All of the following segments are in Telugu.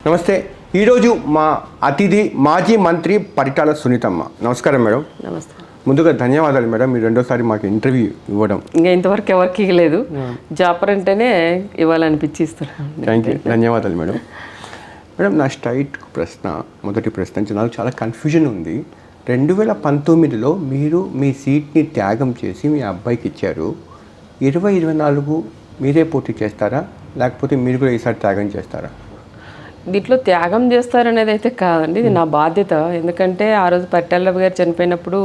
నమస్తే. ఈరోజు మా అతిథి మాజీ మంత్రి పరిటాల సునీతమ్మ. నమస్కారం మేడం. నమస్తే. ముందుగా ధన్యవాదాలు మేడం, మీరు రెండోసారి మాకు ఇంటర్వ్యూ ఇవ్వడం. ఇంకా ఇంతవరకు ఎవరికి ఇవ్వలేదు, జాపర్ అంటేనే ఇవ్వాలనిపించి ఇస్తున్నాను. థ్యాంక్ యూ, ధన్యవాదాలు మేడం. మేడం, నా స్ట్రైట్ ప్రశ్న, మొదటి ప్రశ్న నాకు చాలా కన్ఫ్యూజన్ ఉంది. 2019లో మీరు మీ సీట్ని త్యాగం చేసి మీ అబ్బాయికి ఇచ్చారు. 2024 మీరే పోటీ చేస్తారా, లేకపోతే మీరు కూడా ఈసారి త్యాగం చేస్తారా? దీంట్లో త్యాగం చేస్తారనేది అయితే కాదండి, ఇది నా బాధ్యత. ఎందుకంటే ఆ రోజు పరిటాలరావు గారు చనిపోయినప్పుడు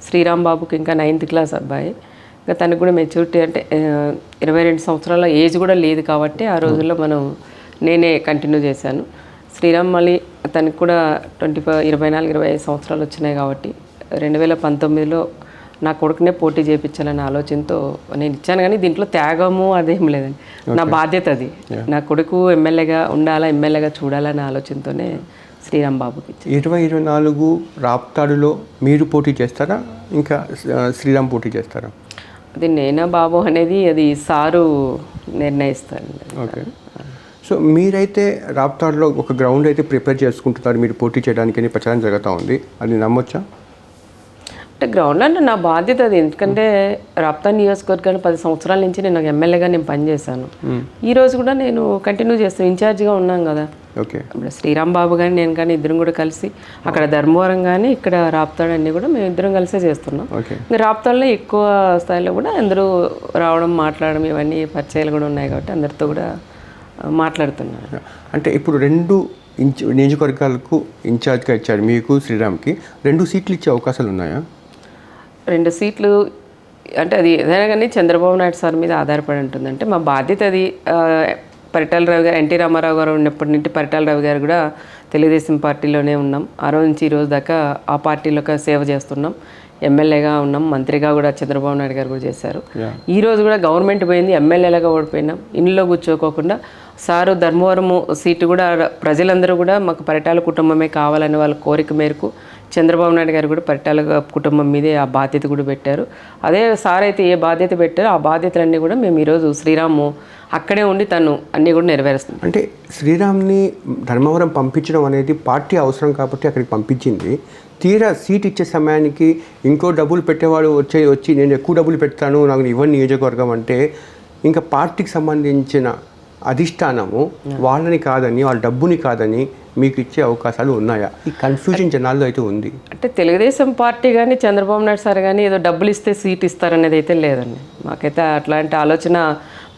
శ్రీరామ్ బాబుకి ఇంకా 9th క్లాస్ అబ్బాయి, ఇంకా తనకు కూడా మెచ్యూరిటీ అంటే 22 సంవత్సరాల ఏజ్ కూడా లేదు కాబట్టి ఆ రోజుల్లో నేనే కంటిన్యూ చేశాను. శ్రీరామ్ మళ్ళీ తనకు కూడా 24-25 సంవత్సరాలు వచ్చినాయి కాబట్టి 2019లో నా కొడుకునే పోటీ చేయించాలనే ఆలోచనతో నేను ఇచ్చాను. కానీ దీంట్లో త్యాగము అదేం లేదండి, నా బాధ్యత అది. నా కొడుకు ఎమ్మెల్యేగా ఉండాలా, ఎమ్మెల్యేగా చూడాలనే ఆలోచనతోనే శ్రీరామ్ బాబుకి ఇచ్చాను. 2024 రాప్తాడులో మీరు పోటీ చేస్తారా, ఇంకా శ్రీరామ్ పోటీ చేస్తారా? అది నేనా బాబు అనేది అది సారు నిర్ణయిస్తారండి. ఓకే. సో మీరైతే రాప్తాడులో ఒక గ్రౌండ్ అయితే ప్రిపేర్ చేసుకుంటున్నారు, మీరు పోటీ చేయడానికి ప్రచారం జరుగుతూ ఉంది, అది నమ్మొచ్చా? అంటే గ్రౌండ్ అంటే నా బాధ్యత అది. ఎందుకంటే రాప్తా నియోజకవర్గాన్ని 10 సంవత్సరాల నుంచి నేను ఎమ్మెల్యేగా పనిచేశాను. ఈ రోజు కూడా నేను కంటిన్యూ చేస్తాను, ఇన్ఛార్జ్గా ఉన్నాం కదా. ఓకే. ఇప్పుడు శ్రీరామ్ బాబు కానీ నేను కానీ ఇద్దరం కూడా కలిసి అక్కడ ధర్మవరం కానీ ఇక్కడ రాప్తాడు అన్నీ కూడా మేము ఇద్దరం కలిసే చేస్తున్నాం. ఇంకా రాప్తాడులో ఎక్కువ స్థాయిలో కూడా అందరూ రావడం, మాట్లాడడం, ఇవన్నీ పరిచయాలు కూడా ఉన్నాయి కాబట్టి అందరితో కూడా మాట్లాడుతున్నారు. అంటే ఇప్పుడు 2 నియోజకవర్గాలకు ఇన్ఛార్జ్గా ఇచ్చారు, మీకు శ్రీరామ్కి 2 సీట్లు ఇచ్చే అవకాశాలు ఉన్నాయా? 2 సీట్లు అంటే అది ఏదైనా కానీ చంద్రబాబు నాయుడు సార్ మీద ఆధారపడి ఉంటుంది. అంటే మా బాధ్యత అది. పరిటాలరావు గారు, ఎన్టీ రామారావు గారు ఉన్నప్పటి నుండి పరిటాలరావు గారు కూడా తెలుగుదేశం పార్టీలోనే ఉన్నాం. ఆ రోజు నుంచి ఈ రోజు దాకా ఆ పార్టీలోకి సేవ చేస్తున్నాం. ఎమ్మెల్యేగా ఉన్నాం, మంత్రిగా కూడా చంద్రబాబు నాయుడు గారు కూడా చేశారు. ఈ రోజు కూడా గవర్నమెంట్ పోయింది, ఎమ్మెల్యేలుగా ఓడిపోయినాం. ఇంట్లో కూర్చోకోకుండా సారు ధర్మవరం సీటు కూడా ప్రజలందరూ కూడా మాకు పరిటాల కుటుంబమే కావాలని వాళ్ళ కోరిక మేరకు చంద్రబాబు నాయుడు గారు కూడా పరిటాల కుటుంబం మీదే ఆ బాధ్యత కూడా పెట్టారు. అదే సార్ అయితే ఏ బాధ్యత పెట్టారో ఆ బాధ్యతలన్నీ కూడా మేము ఈరోజు శ్రీరాము అక్కడే ఉండి తను అన్నీ కూడా నెరవేరుస్తుంది. అంటే శ్రీరామ్ని ధర్మవరం పంపించడం అనేది పార్టీ అవసరం కాబట్టి అక్కడికి పంపించింది. తీరా సీట్ ఇచ్చే సమయానికి ఇంకో డబ్బులు పెట్టేవాడు వచ్చి నేను ఎక్కువ డబ్బులు పెడతాను, నాకు ఇవ్వని నియోజకవర్గం అంటే ఇంకా పార్టీకి సంబంధించిన అధిష్టానము వాళ్ళని కాదని, వాళ్ళ డబ్బుని కాదని మీకు ఇచ్చే అవకాశాలు ఉన్నాయా? ఈ కన్ఫ్యూజన్ జనాల్లో అయితే ఉంది. అంటే తెలుగుదేశం పార్టీ కానీ చంద్రబాబు నాయుడు సార్ కానీ ఏదో డబ్బులు ఇస్తే సీట్ ఇస్తారనేది అయితే లేదండి. మాకైతే అట్లాంటి ఆలోచన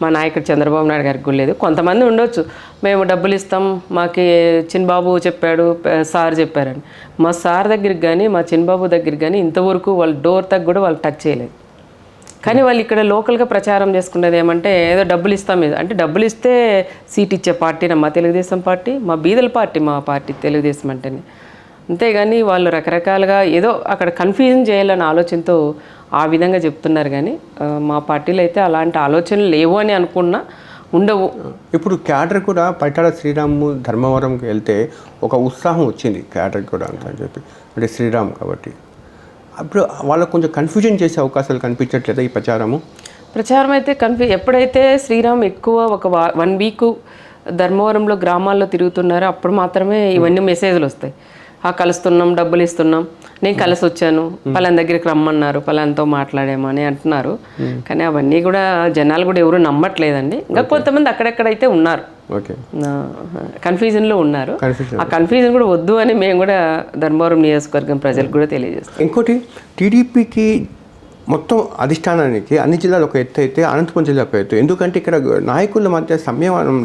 మా నాయకుడు చంద్రబాబు నాయుడు గారికి కూడా లేదు. కొంతమంది ఉండొచ్చు, మేము డబ్బులు ఇస్తాం, మాకు చిన్నబాబు చెప్పాడు, సార్ చెప్పారని. మా సార్ దగ్గరికి కానీ మా చిన్నబాబు దగ్గరికి కానీ ఇంతవరకు వాళ్ళు డోర్ తగ్గ కూడా వాళ్ళు టచ్ చేయలేదు. కానీ వాళ్ళు ఇక్కడ లోకల్గా ప్రచారం చేసుకునేది ఏమంటే ఏదో డబ్బులు ఇస్తాం, అంటే డబ్బులు ఇస్తే సీట్ ఇచ్చే పార్టీనా మా తెలుగుదేశం పార్టీ? మా బీదల పార్టీ మా పార్టీ తెలుగుదేశం అంటేనే. అంతేగాని వాళ్ళు రకరకాలుగా ఏదో అక్కడ కన్ఫ్యూజన్ చేయాలన్న ఆలోచనతో ఆ విధంగా చెప్తున్నారు. కానీ మా పార్టీలో అయితే అలాంటి ఆలోచనలు లేవు అని అనుకున్నా, ఉండవు. ఇప్పుడు క్యాడర్ కూడా పరిటాల శ్రీరామ్ ధర్మవరంకి వెళ్తే ఒక ఉత్సాహం వచ్చింది క్యాడర్ కూడా అని చెప్పి, అంటే శ్రీరామ్ కాబట్టి అప్పుడు వాళ్ళకు కొంచెం కన్ఫ్యూజన్ చేసే అవకాశాలు కనిపించట్లేదా ఈ ప్రచారం అయితే ఎప్పుడైతే శ్రీరామ్ ఎక్కువ ఒక 1 వీక్ ధర్మవరంలో గ్రామాల్లో తిరుగుతున్నారో అప్పుడు మాత్రమే ఇవన్నీ మెసేజ్లు వస్తాయి. కలుస్తున్నాం, డబ్బులు ఇస్తున్నాం, నేను కలిసి వచ్చాను, పలానా దగ్గరికి రమ్మన్నారు, పలానాతో మాట్లాడామని అంటున్నారు. కానీ అవన్నీ కూడా జనాలు కూడా ఎవరు నమ్మట్లేదండి. ఇంకా కొంతమంది అక్కడెక్కడైతే ఉన్నారు, కన్ఫ్యూజన్లో ఉన్నారు. ఆ కన్ఫ్యూజన్ కూడా వద్దు అని మేము కూడా ధర్మవరం నియోజకవర్గం ప్రజలకు కూడా తెలియజేస్తాం. ఇంకోటి, టీడీపీకి మొత్తం అధిష్టానానికి అన్ని జిల్లాలు ఒక ఎత్తు అయితే అనంతపురం జిల్లా ఒక ఎత్తు. ఎందుకంటే ఇక్కడ నాయకుల మధ్య సమన్వయం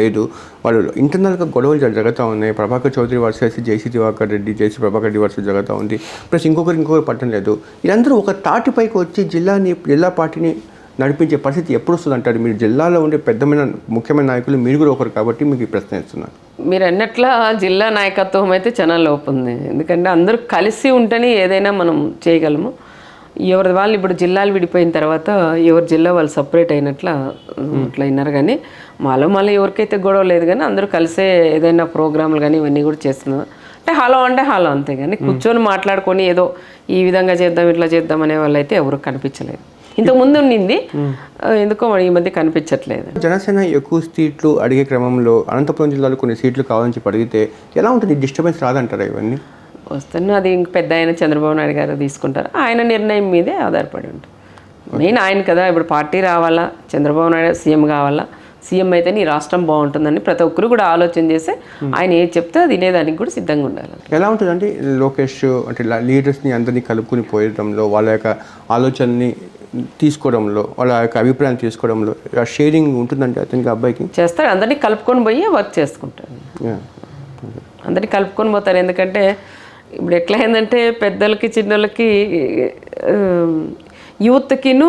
లేదు. వాళ్ళు ఇంటర్నల్గా గొడవలు జరుగుతూ ఉన్నాయి. ప్రభాకర్ చౌదరి వర్సెస్ జేసీ దివాకర్ రెడ్డి, జేసీ ప్రభాకర్ రెడ్డి వర్సెస్ జరుగుతూ ఉంది. ప్లస్ ఇంకొకరు పట్టడం లేదు. వీళ్ళందరూ ఒక తాటిపైకి వచ్చి జిల్లా పార్టీని నడిపించే పరిస్థితి ఎప్పుడు వస్తుంది అంటారు? మీరు జిల్లాలో ఉండే ముఖ్యమైన నాయకులు మీరు కూడా ఒకరు కాబట్టి మీకు ఈ ప్రశ్న ఇస్తున్నాను. మీరు అన్నట్ల జిల్లా నాయకత్వం అయితే చాలా లోపం ఉంది. ఎందుకంటే అందరూ కలిసి ఉంటేనే ఏదైనా మనం చేయగలము. ఎవరి వాళ్ళు ఇప్పుడు జిల్లాలు విడిపోయిన తర్వాత ఎవరి జిల్లా వాళ్ళు సపరేట్ అయినట్లా అట్లా అయినారు. కానీ మళ్ళీ ఎవరికైతే గొడవ లేదు, కానీ అందరూ కలిసే ఏదైనా ప్రోగ్రాంలు కానీ ఇవన్నీ కూడా చేస్తున్నారు. అంటే హలో అంతే, కానీ కూర్చొని మాట్లాడుకొని ఏదో ఈ విధంగా చేద్దాం, ఇట్లా చేద్దాం అనే వాళ్ళు అయితే ఎవరు కనిపించలేదు. ఇంతకుముందు ఉండింది, ఎందుకో మరి ఈ మధ్య కనిపించట్లేదు. జనసేన ఎక్కువ సీట్లు అడిగే క్రమంలో అనంతపురం జిల్లాలో కొన్ని సీట్లు కావాలని చెప్పి అడిగితే ఎలా ఉంటుంది? డిస్టర్బెన్స్ రాదంటారా ఇవన్నీ? వస్తున్నా అది ఇంక పెద్ద ఆయన చంద్రబాబు నాయుడు గారు తీసుకుంటారు, ఆయన నిర్ణయం మీదే ఆధారపడి ఉంటుంది. మెయిన్ ఆయన కదా, ఇప్పుడు పార్టీ రావాలా, చంద్రబాబు నాయుడు సీఎం కావాలా, సీఎం అయితే నీ రాష్ట్రం బాగుంటుందని ప్రతి ఒక్కరు కూడా ఆలోచన చేస్తే ఆయన ఏది చెప్తే అది వినేదానికి కూడా సిద్ధంగా ఉండాలి. ఎలా ఉంటుందంటే లోకేష్ అంటే లీడర్స్ని అందరినీ కలుపుకుని పోయడంలో, వాళ్ళ యొక్క ఆలోచనని తీసుకోవడంలో, వాళ్ళ యొక్క అభిప్రాయం తీసుకోవడంలో షేరింగ్ ఉంటుందంటే అతనికి అబ్బాయికి చేస్తాడు, అందరినీ కలుపుకొని పోయి వర్క్ చేసుకుంటాడు. అందరినీ కలుపుకొని పోతారు. ఎందుకంటే ఇప్పుడు ఎట్లా అయిందంటే పెద్దలకి చిన్నోళ్ళకి యూత్కిను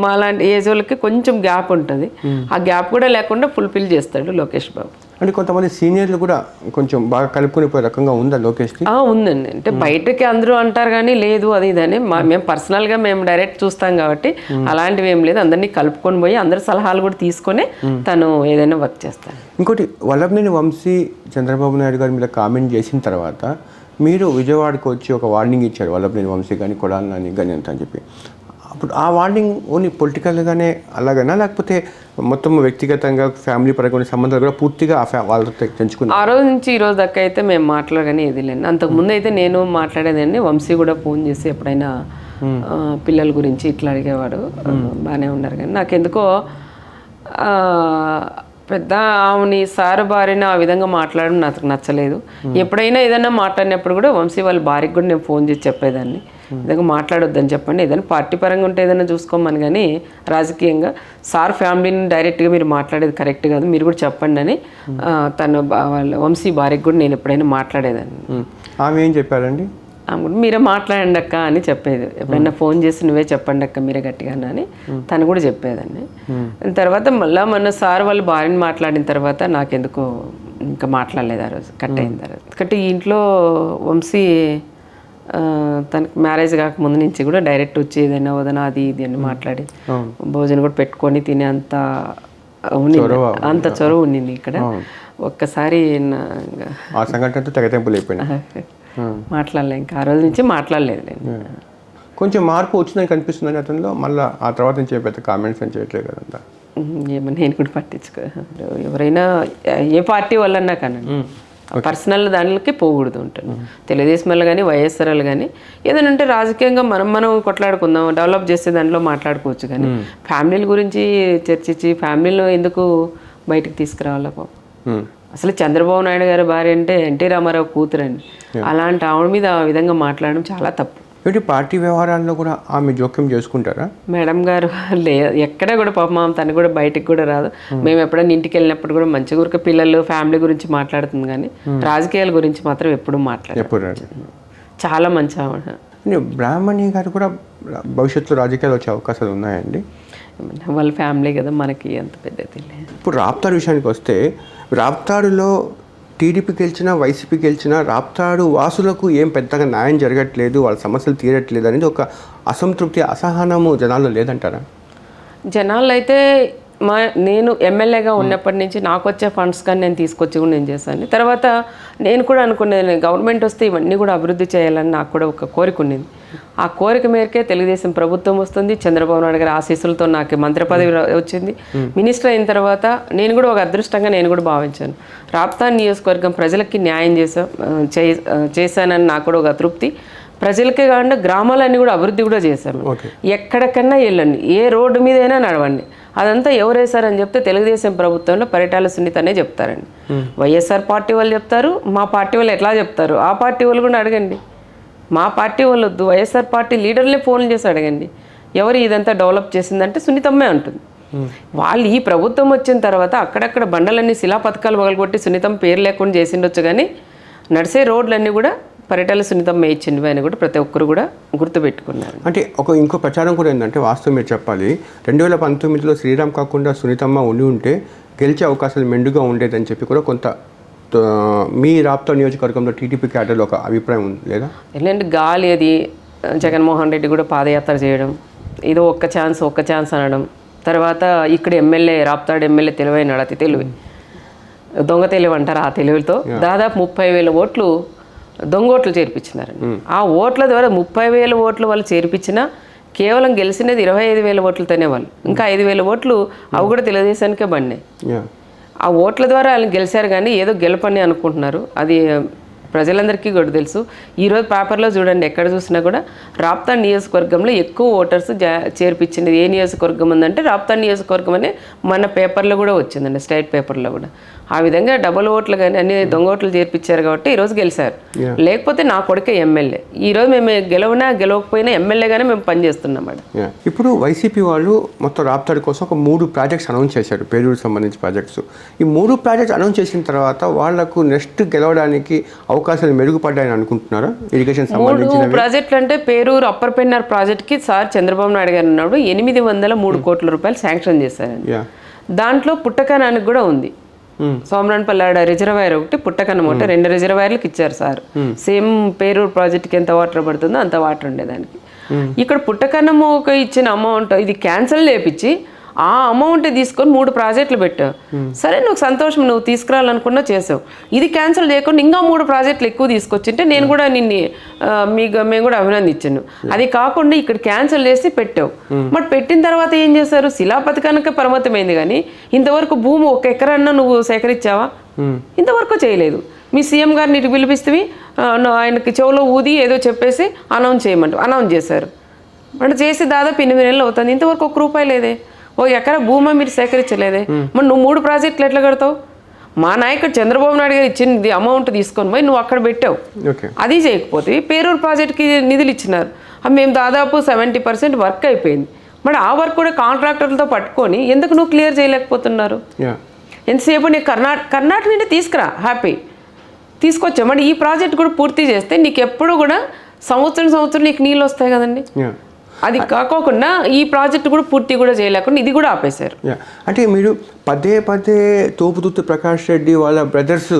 మాలాంటి ఏజ్ వాళ్ళకి కొంచెం గ్యాప్ ఉంటుంది. ఆ గ్యాప్ కూడా లేకుండా ఫుల్ఫిల్ చేస్తాడు లోకేష్ బాబు. అంటే కొంతమంది సీనియర్లు కూడా కొంచెం బాగా కలుపుకొని పోయే రకంగా ఉందా లోకేష్కి? ఉందండి. అంటే బయటకి అందరూ అంటారు కానీ లేదు అది ఇదని, మేము పర్సనల్గా మేము డైరెక్ట్ చూస్తాం కాబట్టి అలాంటివి ఏం లేదు. అందరినీ కలుపుకొని పోయి అందరి సలహాలు కూడా తీసుకొని తను ఏదైనా వర్క్ చేస్తాడు. ఇంకోటి, వల్లభనేని వంశీ చంద్రబాబు నాయుడు గారి మీద కామెంట్ చేసిన తర్వాత మీరు విజయవాడకు వచ్చి ఒక వార్నింగ్ ఇచ్చారు, వల్లభనేని వంశీ కానీ కొడాలి నాని కానీ అంత అని చెప్పి. అప్పుడు ఆ వార్నింగ్ ఓన్లీ పొలిటికల్గానే అలాగనా, లేకపోతే మొత్తం వ్యక్తిగతంగా ఫ్యామిలీ పరంగా సంబంధాలు కూడా పూర్తిగా వాళ్ళతో తెంచుకున్నాం? ఆ రోజు నుంచి ఈ రోజు దాకా అయితే మేము మాట్లాడగానే ఏది లేండి. అంతకుముందు అయితే నేను మాట్లాడేదాన్ని, వంశీ కూడా ఫోన్ చేసి ఎప్పుడైనా పిల్లల గురించి ఇట్లా అడిగేవాడు, బాగానే ఉన్నారు. కానీ నాకెందుకో పెద్ద ఆమెని సారు భార్యని ఆ విధంగా మాట్లాడడం నాకు నచ్చలేదు. ఎప్పుడైనా ఏదైనా మాట్లాడినప్పుడు కూడా వంశీ వాళ్ళ భార్యకి కూడా నేను ఫోన్ చేసి చెప్పేదాన్ని, ఏదైనా మాట్లాడొద్దని చెప్పండి, ఏదైనా పార్టీ పరంగా ఉంటే ఏదైనా చూసుకోమని, కానీ రాజకీయంగా సార్ ఫ్యామిలీని డైరెక్ట్గా మీరు మాట్లాడేది కరెక్ట్ కాదు, మీరు కూడా చెప్పండి అని తను వాళ్ళ వంశీ భార్యకి కూడా నేను ఎప్పుడైనా మాట్లాడేదాన్ని. ఆమె ఏం చెప్పారండి? ఆమె కూడా మీరే మాట్లాడండి అక్క అని చెప్పేది. ఎప్పుడైనా ఫోన్ చేసి నువ్వే చెప్పండి అక్క మీరే గట్టిగా అని తను కూడా చెప్పేదాన్ని. తర్వాత మళ్ళీ మొన్న సార్ వాళ్ళు భార్యని మాట్లాడిన తర్వాత నాకెందుకో ఇంకా మాట్లాడలేదు ఆ రోజు, కట్ అయిన తర్వాత. ఎందుకంటే ఈ ఇంట్లో వంశీ తనకి మ్యారేజ్ కాకముందు నుంచి కూడా డైరెక్ట్ వచ్చి ఏదైనా వదన అది ఇది అని మాట్లాడి భోజనం కూడా పెట్టుకొని తినే అంత చొరవ ఉండింది ఇక్కడ. ఒక్కసారి ఆ సంఘటనతో తెగతెంపులు అయిపోయినా మాట్లాడలే, ఇంకా ఆ రోజు నుంచి మాట్లాడలేదు. కొంచెం మార్పు వచ్చిందని కనిపిస్తుందని అతనిలో, మళ్ళీ ఆ తర్వాత నుంచి పెద్ద కామెంట్స్ అని చేయట్లేదు కదంతా. ఏమో నేను కూడా పట్టించుకో, ఎవరైనా ఏ పార్టీ వాళ్ళన్నా కానీ పర్సనల్ దానికి పోకూడదు ఉంటాను. తెలుగుదేశం వాళ్ళు కానీ వైఎస్ఆర్ వాళ్ళు కానీ ఏదైనా ఉంటే రాజకీయంగా మనం కొట్లాడుకుందాం, డెవలప్ చేసే దాంట్లో మాట్లాడుకోవచ్చు. కానీ ఫ్యామిలీల గురించి చర్చించి ఫ్యామిలీలో ఎందుకు బయటకు తీసుకురావాలా పాపం. అసలు చంద్రబాబు నాయుడు గారి భార్య అంటే ఎన్టీ రామారావు కూతురండి, అలాంటి ఆవిడ మీద ఆ విధంగా మాట్లాడడం చాలా తప్పు. ఏంటి పార్టీ వ్యవహారాల్లో కూడా ఆమె జోక్యం చేసుకుంటారా? మేడం గారు ఎక్కడ కూడా పాపం తను కూడా బయటికి కూడా రాదు. మేము ఎప్పుడైనా ఇంటికి వెళ్ళినప్పుడు కూడా మంచిగా ఊరికే పిల్లలు ఫ్యామిలీ గురించి మాట్లాడుతుంది, కానీ రాజకీయాల గురించి మాత్రం ఎప్పుడు మాట్లాడారు. చాలా మంచి ఆవిడ. బ్రాహ్మణి గారు కూడా భవిష్యత్తులో రాజకీయాలు వచ్చే అవకాశాలు ఉన్నాయండి? వాళ్ళ ఫ్యామిలీ కదా, మనకి అంత పెద్దది. ఇప్పుడు రాప్తాడు విషయానికి వస్తే, రాప్తాడులో టీడీపీ గెలిచినా వైసీపీ గెలిచినా రాప్తాడు వాసులకు ఏం పెద్దగా న్యాయం జరగట్లేదు, వాళ్ళ సమస్యలు తీరట్లేదు అనేది ఒక అసంతృప్తి, అసహనము జనాల్లో లేదంటారా? జనాల్లో అయితే నేను ఎమ్మెల్యేగా ఉన్నప్పటి నుంచి నాకు వచ్చే ఫండ్స్ కానీ నేను తీసుకొచ్చి కూడా నేను చేశాను. తర్వాత నేను కూడా అనుకునేది గవర్నమెంట్ వస్తే ఇవన్నీ కూడా అభివృద్ధి చేయాలని నాకు కూడా ఒక కోరిక ఉండేది. ఆ కోరిక మేరకే తెలుగుదేశం ప్రభుత్వం వస్తుంది, చంద్రబాబు నాయుడు గారి ఆశీస్సులతో నాకు మంత్రి పదవి వచ్చింది. మినిస్టర్ అయిన తర్వాత నేను కూడా ఒక అదృష్టంగా నేను కూడా భావించాను. రాప్తాడు నియోజకవర్గం ప్రజలకి న్యాయం చేశానని నాకు కూడా ఒక తృప్తి. ప్రజలకే కాకుండా గ్రామాలన్నీ కూడా అభివృద్ధి కూడా చేశాను. ఎక్కడికన్నా వెళ్ళండి, ఏ రోడ్డు మీద అయినా నడవండి, అదంతా ఎవరు వేశారని చెప్తే తెలుగుదేశం ప్రభుత్వంలో పరిటాల సునీత అనే చెప్తారండి. వైఎస్ఆర్ పార్టీ వాళ్ళు చెప్తారు, మా పార్టీ వాళ్ళు ఎట్లా చెప్తారు, ఆ పార్టీ వాళ్ళు కూడా అడగండి. మా పార్టీ వాళ్ళు వద్దు, వైఎస్ఆర్ పార్టీ లీడర్లే ఫోన్లు చేసి అడగండి, ఎవరు ఇదంతా డెవలప్ చేసిందంటే సునీతమ్మే అంటుంది. వాళ్ళు ఈ ప్రభుత్వం వచ్చిన తర్వాత అక్కడక్కడ బండలన్నీ శిలా పథకాలు పగలగొట్టి సునీతం పేరు లేకుండా చేసిండొచ్చు, కానీ నడిసే రోడ్లన్నీ కూడా పరిటాల సునీతమ్మ ఇచ్చింది అని కూడా ప్రతి ఒక్కరు కూడా గుర్తుపెట్టుకున్నారు. అంటే ఇంకో ప్రచారం కూడా ఏంటంటే, వాస్తవం మీరు చెప్పాలి, 2019లో శ్రీరామ్ కాకుండా సునీతమ్మ ఉండి ఉంటే గెలిచే అవకాశాలు మెండుగా ఉండేదని చెప్పి కూడా కొంత మీ రాప్తాడు నియోజకవర్గంలో టీడీపీ క్యాడర్లో ఒక అభిప్రాయం ఉంది లేదా? ఎలాంటి గాలి అది జగన్మోహన్ రెడ్డి కూడా పాదయాత్ర చేయడం, ఏదో ఒక్క ఛాన్స్ అనడం, తర్వాత ఇక్కడ ఎమ్మెల్యే రాప్తాడు ఎమ్మెల్యే తెలివైనాడు, అతి తెలివి, దొంగ తెలివి అంటారు. ఆ తెలివితో దాదాపు 30,000 ఓట్లు దొంగ ఓట్లు చేర్పించినారండి. ఆ ఓట్ల ద్వారా 30,000 ఓట్లు వాళ్ళు చేర్పించినా కేవలం గెలిచినది 25,000 ఓట్లతోనే వాళ్ళు, ఇంకా 5,000 ఓట్లు అవి కూడా తెలుగుదేశానికే పడినాయి. ఆ ఓట్ల ద్వారా వాళ్ళు గెలిచారు కానీ ఏదో గెలపని అనుకుంటున్నారు. అది ప్రజలందరికీ కూడా తెలుసు. ఈరోజు పేపర్లో చూడండి, ఎక్కడ చూసినా కూడా రాప్తాడ్ నియోజకవర్గంలో ఎక్కువ ఓటర్స్ చేర్పించినది ఏ నియోజకవర్గం ఉందంటే రాప్తాడ్ నియోజకవర్గం అనే మన పేపర్లో కూడా వచ్చిందండి, స్టేట్ పేపర్లో కూడా. ఆ విధంగా డబుల్ ఓట్లు కానీ అన్ని దొంగ ఓట్లు చేర్పించారు కాబట్టి ఈరోజు గెలిచారు. లేకపోతే నా కొడుకే ఎమ్మెల్యే. ఈరోజు మేము గెలవకపోయినా ఎమ్మెల్యేగానే మేము పనిచేస్తున్నాం. ఇప్పుడు వైసీపీ వాళ్ళు మొత్తం రాప్తాడ్ కోసం ఒక 3 ప్రాజెక్ట్స్ అనౌన్స్ చేశారు, పేరూరుకు సంబంధించి ప్రాజెక్ట్స్. ఈ 3 ప్రాజెక్ట్స్ అనౌన్స్ చేసిన తర్వాత వాళ్లకు నెక్స్ట్ గెలవడానికి అవకాశాలు మెరుగుపడ్డాయని అనుకుంటున్నారా? ఇరిగేషన్ సంబంధించిన 3 ప్రాజెక్టులు అంటే పేరూరు అప్పర్ పెన్నార్ ప్రాజెక్ట్కి సార్ చంద్రబాబు నాయుడు గారు ఉన్నప్పుడు 803 కోట్ల రూపాయలు శాంక్షన్ చేశారండి. దాంట్లో పుట్టకనానికి కూడా ఉంది. సోమరాన్పల్లి రిజర్వాయర్ ఒకటి, పుట్టకన్నం ఒకటి, 2 రిజర్వాయర్లకు ఇచ్చారు సార్. సేమ్ పేరూరు ప్రాజెక్ట్కి ఎంత వాటర్ పడుతుందో అంత వాటర్ ఉండేదానికి. ఇక్కడ పుట్టకన్నము ఒక ఇచ్చిన అమౌంట్ ఇది క్యాన్సిల్ చేపించి ఆ అమౌంట్ తీసుకొని 3 ప్రాజెక్టులు పెట్టావు. సరే, నువ్వు సంతోషం, నువ్వు తీసుకురావాలనుకున్నా చేసావు. ఇది క్యాన్సిల్ చేయకుండా ఇంకా 3 ప్రాజెక్టులు ఎక్కువ తీసుకొచ్చింటే నేను కూడా మేము కూడా అభినందించాను. అది కాకుండా ఇక్కడ క్యాన్సిల్ చేసి పెట్టావు. మరి పెట్టిన తర్వాత ఏం చేశారు? శిలాపథకానికే పరిమితమైంది కానీ ఇంతవరకు భూమి 1 ఎకరన్నా నువ్వు సేకరించావా? ఇంతవరకు చేయలేదు. మీ సీఎం గారిని ఇటు పిలిపిస్తే ఆయనకి చెవులో ఊది ఏదో చెప్పేసి అనౌన్స్ చేశారు. అంటే చేసి దాదాపు 8 నెలలు అవుతుంది, ఇంతవరకు 1 రూపాయి లేదే. 1 ఎకరా భూమి మీరు సేకరించలేదే. మరి నువ్వు 3 ప్రాజెక్టులు ఎట్లా కడతావు? మా నాయకుడు చంద్రబాబు నాయుడు గారు ఇచ్చింది అమౌంట్ తీసుకొని పోయి నువ్వు అక్కడ పెట్టావు. అది చేయకపోతే పేరూరు ప్రాజెక్ట్కి నిధులు ఇచ్చినారు. మేము దాదాపు 70% వర్క్ అయిపోయింది. మరి ఆ వర్క్ కూడా కాంట్రాక్టర్లతో పట్టుకొని ఎందుకు నువ్వు క్లియర్ చేయలేకపోతున్నారు? ఎంతసేపు నీకు కర్ణాటక నుండి తీసుకురా, హ్యాపీ తీసుకొచ్చా. మరి ఈ ప్రాజెక్ట్ కూడా పూర్తి చేస్తే నీకు ఎప్పుడు కూడా సంవత్సరం నీకు నీళ్ళు వస్తాయి కదండి. అది కాకోకుండా ఈ ప్రాజెక్ట్ కూడా పూర్తి కూడా చేయలేకుండా ఇది కూడా ఆపేశారు. అంటే మీరు పదే తోపుదుర్తి ప్రకాష్ రెడ్డి వాళ్ళ బ్రదర్స్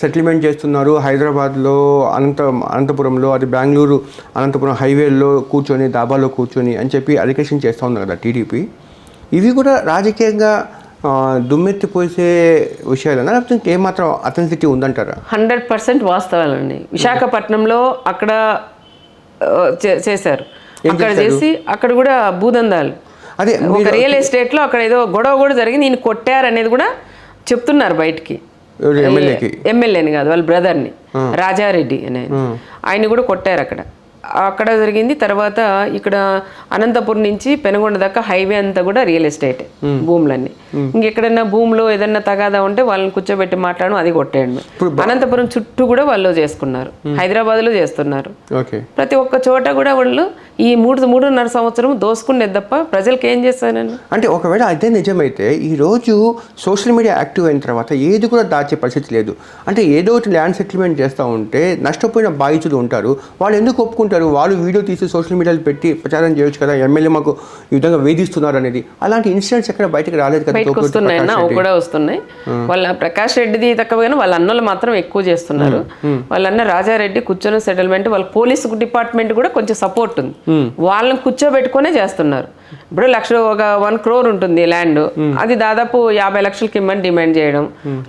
సెటిల్మెంట్ చేస్తున్నారు హైదరాబాద్లో, అనంతపురంలో, అది బెంగళూరు అనంతపురం హైవేలో కూర్చొని, దాబాలో కూర్చొని అని చెప్పి అలిగేషన్ చేస్తూ ఉన్నారు కదా టీడీపీ. ఇవి కూడా రాజకీయంగా దుమ్మెత్తిపోసే విషయాలన్నా, లేకపోతే ఏమాత్రం అథెంటిసిటీ ఉందంటారా? 100% వాస్తవాలండి. విశాఖపట్నంలో అక్కడ చేశారు, అక్కడ చేసి అక్కడ కూడా భూదందాలు, అదే ఒక రియల్ ఎస్టేట్లో అక్కడ ఏదో గొడవ కూడా జరిగింది. నేను కొట్టారనేది కూడా చెప్తున్నారు బయటికి. ఎమ్మెల్యేని కాదు, వాళ్ళ బ్రదర్ని, రాజారెడ్డి అని, ఆయన కూడా కొట్టారు అక్కడ జరిగింది. తర్వాత ఇక్కడ అనంతపురం నుంచి పెనుగొండ దాకా హైవే అంతా కూడా రియల్ ఎస్టేట్ భూములన్నీ. ఇంకెక్కడన్నా భూమిలో ఏదన్నా తగాదా ఉంటే వాళ్ళని కూర్చోబెట్టి మాట్లాడడం, అది కొట్టేయండి. అనంతపురం చుట్టూ కూడా వాళ్ళు చేసుకున్నారు, హైదరాబాద్లో చేస్తున్నారు. ప్రతి ఒక్క చోట కూడా వాళ్ళు ఈ 3.5 సంవత్సరం దోసుకునేది తప్ప ప్రజలకు ఏం చేస్తానని. అంటే ఒకవేళ అదే నిజమైతే ఈరోజు సోషల్ మీడియా యాక్టివ్ అయిన తర్వాత ఏది కూడా దాచే పరిస్థితి లేదు. అంటే ఏదో ఒకటి ల్యాండ్ సెటిల్మెంట్ చేస్తూ ఉంటే నష్టపోయిన బాధితులు ఉంటారు, వాళ్ళు ఎందుకు ఒప్పుకుంటారు? వాళ్ళు వీడియో తీసి సోషల్ మీడియాలో పెట్టి ప్రచారం చేయొచ్చు కదా, ఎమ్మెల్యే మాకు ఈ విధంగా వేధిస్తున్నారు అనేది. అలాంటి ఇన్సిడెంట్స్ ఎక్కడ బయటకు రాలేదు కదా. కూడా వస్తున్నాయి. వాళ్ళ ప్రకాష్ రెడ్డిది తక్కువగానే వాళ్ళ అన్నలు మాత్రం ఎక్కువ చేస్తున్నారు. వాళ్ళన్న రాజారెడ్డి కూర్చొని సెటిల్మెంట్, వాళ్ళ పోలీసు డిపార్ట్మెంట్ కూడా కొంచెం సపోర్ట్ ఉంది, వాళ్ళని కూర్చోబెట్టుకునే చేస్తున్నారు. ఇప్పుడు ఒక 1 crore ఉంటుంది ల్యాండ్, అది దాదాపు 50 లక్షలకి ఇమ్మని డిమాండ్ చేయడం,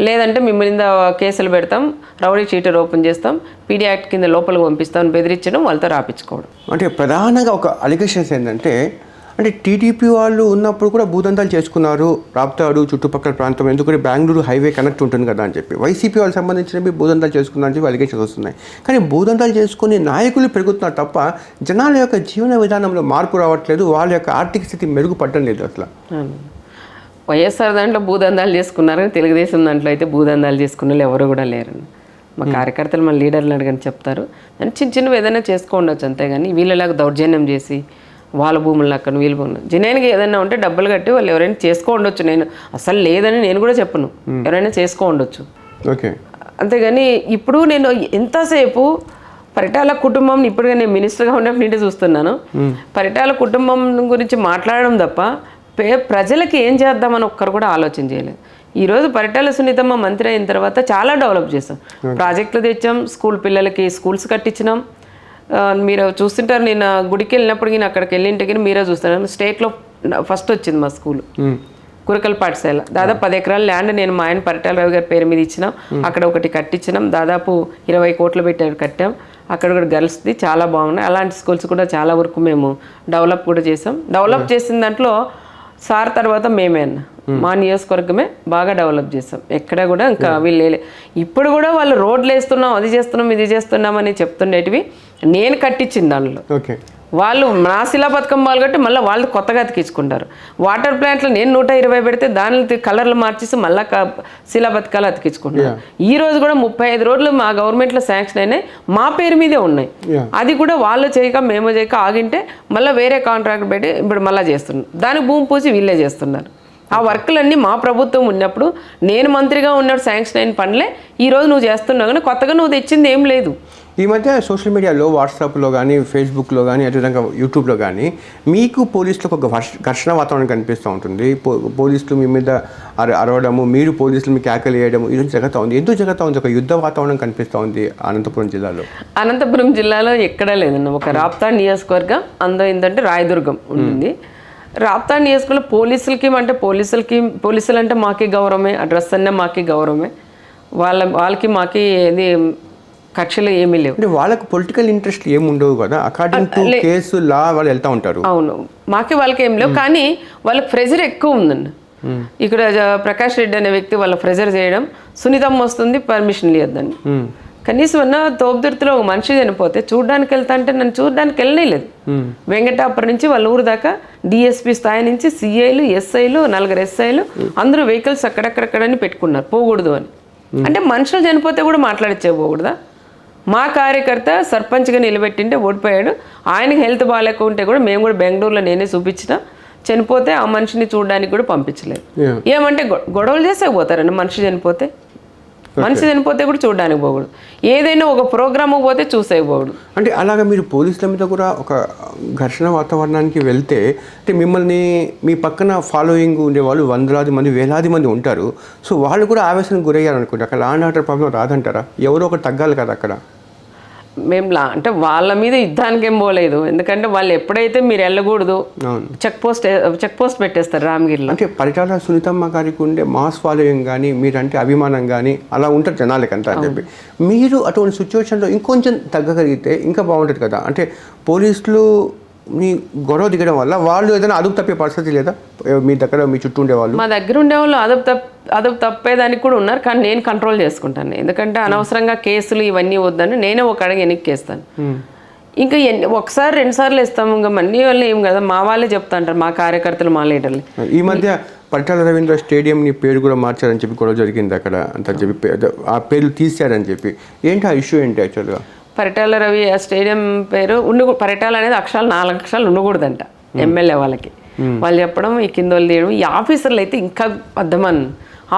లేదంటే మిమ్మల్ని కేసులు పెడతాం, రౌడీ షీటర్ ఓపెన్ చేస్తాం, పీడీ యాక్ట్ కింద లోపలికి పంపిస్తాం బెదిరించడం, వాళ్ళతో రాపించుకోవడం. అంటే ప్రధానంగా ఒక అలిగేషన్స్ ఏంటంటే, అంటే టీడీపీ వాళ్ళు ఉన్నప్పుడు కూడా భూదందాలు చేసుకున్నారు రాప్తాడు చుట్టుపక్కల ప్రాంతం, ఎందుకంటే బెంగళూరు హైవే కనెక్ట్ ఉంటుంది కదా అని చెప్పి. వైసీపీ వాళ్ళకి సంబంధించినవి భూదందాలు చేసుకున్నారని చెప్పి అలిగేషన్స్ వస్తున్నాయి. కానీ భూదందాలు చేసుకుని నాయకులు పెరుగుతున్నారు తప్ప జనాల యొక్క జీవన విధానంలో మార్పు రావట్లేదు, వాళ్ళ యొక్క ఆర్థిక స్థితి మెరుగుపడడం లేదు అసలు. వైఎస్ఆర్ దాంట్లో భూదందాలు చేసుకున్నారని, తెలుగుదేశం దాంట్లో అయితే భూదందాలు చేసుకున్న వాళ్ళు ఎవరు కూడా లేరని మా కార్యకర్తలు, మన లీడర్లు అడిగని చెప్తారు. అని చిన్నవి ఏదైనా చేసుకోండొచ్చు, అంతేగాని వీళ్ళలాగా దౌర్జన్యం చేసి వాళ్ళ భూములు అక్కడ వీళ్ళు భూములు జనానికి ఏదైనా ఉంటే డబ్బులు కట్టి వాళ్ళు ఎవరైనా చేసుకోండొచ్చు. నేను అసలు లేదని నేను కూడా చెప్పను, ఎవరైనా చేసుకోండొచ్చు. ఓకే, అంతేగాని ఇప్పుడు నేను ఎంతసేపు పరిటాల కుటుంబం, ఇప్పుడు నేను మినిస్టర్గా ఉన్నప్పుడు చూస్తున్నాను, పరిటాల కుటుంబం గురించి మాట్లాడడం తప్ప ప్రజలకి ఏం చేద్దామని ఒక్కరు కూడా ఆలోచన చేయలేదు. ఈరోజు పరిటాల సునీతమ్మ మంత్రి అయిన తర్వాత చాలా డెవలప్ చేస్తాం, ప్రాజెక్టులు తెచ్చాం, స్కూల్ పిల్లలకి స్కూల్స్ కట్టించినాం. మీరు చూస్తుంటారు, నేను గుడికి వెళ్ళినప్పుడు నేను అక్కడికి వెళ్ళింటికి మీరే చూస్తాను, స్టేట్లో ఫస్ట్ వచ్చింది మా స్కూల్ కురకల్ పాఠశాల. దాదాపు 10 ఎకరాల ల్యాండ్ నేను మా ఆయన పరిటాల రావు గారి పేరు మీద ఇచ్చినాం, అక్కడ ఒకటి కట్టించినాం, దాదాపు 20 కోట్లు పెట్టి కట్టాం. అక్కడ కూడా గర్ల్స్ది చాలా బాగున్నాయి. అలాంటి స్కూల్స్ కూడా చాలా వరకు మేము డెవలప్ కూడా చేసాం. డెవలప్ చేసిన దాంట్లో సార్ తర్వాత మేమే అన్న మా నియోజకవర్గమే బాగా డెవలప్ చేసాం. ఎక్కడ కూడా ఇంకా వీళ్ళు ఇప్పుడు కూడా వాళ్ళు రోడ్లు వేస్తున్నాం, అది చేస్తున్నాం, ఇది చేస్తున్నాం అని చెప్తుండేటివి నేను కట్టించింది దానిలో. ఓకే, వాళ్ళు నా శిలా పథకం వాళ్ళు కట్టి మళ్ళీ వాళ్ళు కొత్తగా అతికించుకుంటారు. వాటర్ ప్లాంట్లు నేను 120 పెడితే దాని కలర్లు మార్చేసి మళ్ళీ శిలా పథకాలు అతికించుకుంటారు. ఈ రోజు కూడా 35 రోడ్లు మా గవర్నమెంట్లో శాంక్షన్ అయినాయి, మా పేరు మీదే ఉన్నాయి. అది కూడా వాళ్ళు చేయక మేము చేయక ఆగింటే మళ్ళీ వేరే కాంట్రాక్ట్ పెట్టి ఇప్పుడు మళ్ళీ చేస్తున్నారు. దానికి భూమి పూసి వీళ్ళే చేస్తున్నారు. ఆ వర్కులన్నీ మా ప్రభుత్వం ఉన్నప్పుడు నేను మంత్రిగా ఉన్నప్పుడు శాంక్షన్ అయిన పనులే ఈరోజు నువ్వు చేస్తున్నావు, కానీ కొత్తగా నువ్వు తెచ్చింది ఏం లేదు. ఈ మధ్య సోషల్ మీడియాలో వాట్సాప్లో కానీ ఫేస్బుక్లో కానీ అదేవిధంగా యూట్యూబ్లో కానీ మీకు పోలీసులకు ఒక ఘర్షణ వాతావరణం కనిపిస్తూ ఉంటుంది. పోలీసులు మీ మీద అరవడము, మీరు పోలీసులు మీకు కేకలు వేయడము, ఇది జరుగుతూ ఉంది. ఎందుకు జరుగుతూ ఉంది? ఒక యుద్ధ వాతావరణం కనిపిస్తూ ఉంది అనంతపురం జిల్లాలో. అనంతపురం జిల్లాలో ఎక్కడా లేదన్న. ఒక రాప్తాడ్ నియోజకవర్గం ఏంటంటే రాయదుర్గం ఉంటుంది. రాప్తాడ్ నియోజకవర్గంలో పోలీసులు అంటే మాకే గౌరవమే, ఆ డ్రెస్ అన్న మాకే గౌరవమే. వాళ్ళకి మాకి ఏది కక్షలు ఏమీ లేవు. అంటే వాళ్ళకి పొలిటికల్ ఇంట్రెస్ట్ ఏమి ఉండవు కదా, అకార్డింగ్ టు కేసు లా వాళ్ళు వెళ్తూ ఉంటారు. అవును, మాకి వాళ్ళకి ఏం లేవు, కానీ వాళ్ళకి ప్రెజర్ ఎక్కువ ఉందండి. ఇక్కడ ప్రకాష్ రెడ్డి అనే వ్యక్తి వాళ్ళ ప్రెజర్ చేయడం, సునీతమ్మ వస్తుంది పర్మిషన్ లేదండి. కనీసం అన్న తోపుదుర్తిలో ఒక మనిషి చనిపోతే చూడడానికి వెళ్తా అంటే నన్ను చూడడానికి వెళ్ళలేదు. వెంకటాపురం నుంచి వాళ్ళ ఊరు దాకా డిఎస్పీ స్థాయి నుంచి సిఐలు, ఎస్ఐలు, 4 ఎస్ఐలు అందరూ వెహికల్స్ అక్కడక్కడక్కడని పెట్టుకున్నారు పోకూడదు అని. అంటే మనుషులు చనిపోతే కూడా మాట్లాడిచ్చేపోకూడదా? మా కార్యకర్త సర్పంచ్గా నిలబెట్టింటే ఓడిపోయాడు, ఆయనకి హెల్త్ బాగాలేకుంటే కూడా మేము కూడా బెంగళూరులో నేనే చూపించిన, చనిపోతే ఆ మనిషిని చూడడానికి కూడా పంపించలేదు. ఏమంటే గొడవలు చేసేకపోతారండి. మనిషి చనిపోతే కూడా చూడడానికి పోకూడదు. ఏదైనా ఒక ప్రోగ్రామ్కి పోతే చూసేయకూడదు. అంటే అలాగా మీరు పోలీసుల మీద కూడా ఒక ఘర్షణ వాతావరణానికి వెళ్తే, అంటే మిమ్మల్ని మీ పక్కన ఫాలోయింగ్ ఉండేవాళ్ళు వందలాది మంది, వేలాది మంది ఉంటారు. సో వాళ్ళు కూడా ఆవేశానికి గురయ్యారు అనుకుంటే అక్కడ లా అండ్ ఆర్డర్ ప్రాబ్లం రాదంటారా? ఎవరో ఒకటి తగ్గాలి కదా అక్కడ. మేము అంటే వాళ్ళ మీద యుద్ధానికి ఏం పోలేదు. ఎందుకంటే వాళ్ళు ఎప్పుడైతే మీరు వెళ్ళకూడదు చెక్ పోస్ట్ పెట్టేస్తారు రామగిరిలో. అంటే పరిటాల సునీతమ్మ గారికి ఉండే మాస్ ఫాలోయింగ్ కానీ, మీరంటే అభిమానం కానీ అలా ఉంటారు జనాలకంతా అని చెప్పి, మీరు అటువంటి సిచ్యువేషన్లో ఇంకొంచెం తగ్గగలిగితే ఇంకా బాగుంటుంది కదా. అంటే పోలీసులు మీ గొడవ దిగడం వల్ల వాళ్ళు ఏదైనా అదుపు తప్పే పరిస్థితి లేదా మీ దగ్గర, మీ చుట్టూ ఉండేవాళ్ళు? మా దగ్గర ఉండేవాళ్ళు అదుపు తప్పేదానికి కూడా ఉన్నారు, కానీ నేను కంట్రోల్ చేసుకుంటాను. ఎందుకంటే అనవసరంగా కేసులు ఇవన్నీ వద్దని నేనే ఒక అడుగు వెనక్కేస్తాను. ఇంకా ఒకసారి 2 సార్లు ఇస్తాము, ఇంకా మళ్ళీ వాళ్ళు ఏం కదా, మా వాళ్ళే చెప్తా అంటారు, మా కార్యకర్తలు, మా లీడర్లు. ఈ మధ్య పరిటాల రవీంద్ర స్టేడియంని పేరు కూడా మార్చారని చెప్పి గొడవ జరిగింది అక్కడ అంత చెప్పి, ఆ పేర్లు తీశారని చెప్పి, ఏంటి ఆ ఇష్యూ ఏంటి యాక్చువల్గా? పరిటాల రవి ఆ స్టేడియం పేరు పరిటాల అనేది 4 అక్షరాలు ఉండకూడదంట ఎమ్మెల్యే వాళ్ళకి. వాళ్ళు చెప్పడం, ఈ కింద వాళ్ళు తీయడం. ఈ ఆఫీసర్లు అయితే ఇంకా అర్థమని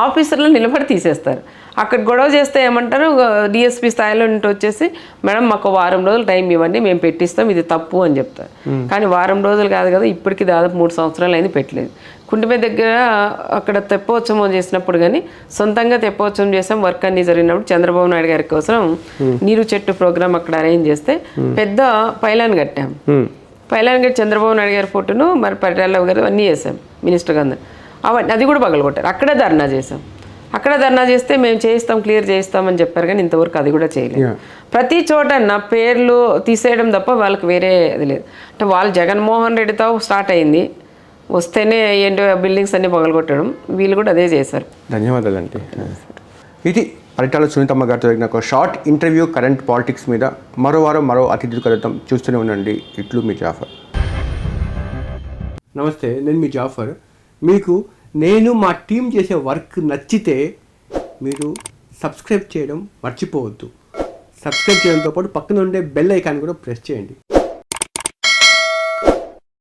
ఆఫీసర్లు నిలబడి తీసేస్తారు. అక్కడ గొడవ చేస్తే ఏమంటారు, డిఎస్పీ స్థాయిలో నుండి వచ్చేసి మేడం మాకు 1 వారం రోజులు టైం ఇవ్వండి, మేము పెట్టిస్తాం, ఇది తప్పు అని చెప్తారు. కానీ 1 వారం రోజులు కాదు కదా, ఇప్పటికి దాదాపు 3 సంవత్సరాలు అయింది పెట్టలేదు. కుంటిపై దగ్గర అక్కడ తెప్పోత్సవం చేసినప్పుడు కానీ సొంతంగా తెప్పోత్సవం చేసాం. వర్క్ అన్ని జరిగినప్పుడు చంద్రబాబు నాయుడు గారి కోసం నీరు చెట్టు ప్రోగ్రామ్ అక్కడ అరేంజ్ చేస్తే పెద్ద పైలాన్ కట్టాం. పైలాన్ కట్టి చంద్రబాబు నాయుడు గారి ఫోటోను మరి పరిటాల గారు అన్నీ చేసాం, మినిస్టర్ గారు అవన్నీ, అది కూడా పగలగొట్టారు. అక్కడే ధర్నా చేసాం. అక్కడ ధర్నా చేస్తే మేము చేయిస్తాం, క్లియర్ చేయిస్తామని చెప్పారు, కానీ ఇంతవరకు అది కూడా చేయలేదు. ప్రతి చోట నా పేర్లు తీసేయడం తప్ప వాళ్ళకి వేరే అది లేదు. అంటే వాళ్ళు జగన్మోహన్ రెడ్డితో స్టార్ట్ అయింది, వస్తేనే ఏంటో బిల్డింగ్స్ అన్ని పగలగొట్టడం, వీళ్ళు కూడా అదే చేశారు. ధన్యవాదాలండి. ఇది పరిటాల సునీతమ్మ గారితో జరిగిన ఒక షార్ట్ ఇంటర్వ్యూ కరెంట్ పాలిటిక్స్ మీద. మరో వారం మరో అతిథి కలుద్దాం. చూస్తూనే ఉండండి ఇట్లు మీ జాఫర్. నమస్తే, నేను మీ జాఫర్. మీకు నేను మా టీం చేసే వర్క్ నచ్చితే మీరు సబ్స్క్రైబ్ చేయడం మర్చిపోవద్దు. సబ్స్క్రైబ్ చేయడంతో పాటు పక్కన ఉండే బెల్ ఐకాన్ కూడా ప్రెస్ చేయండి.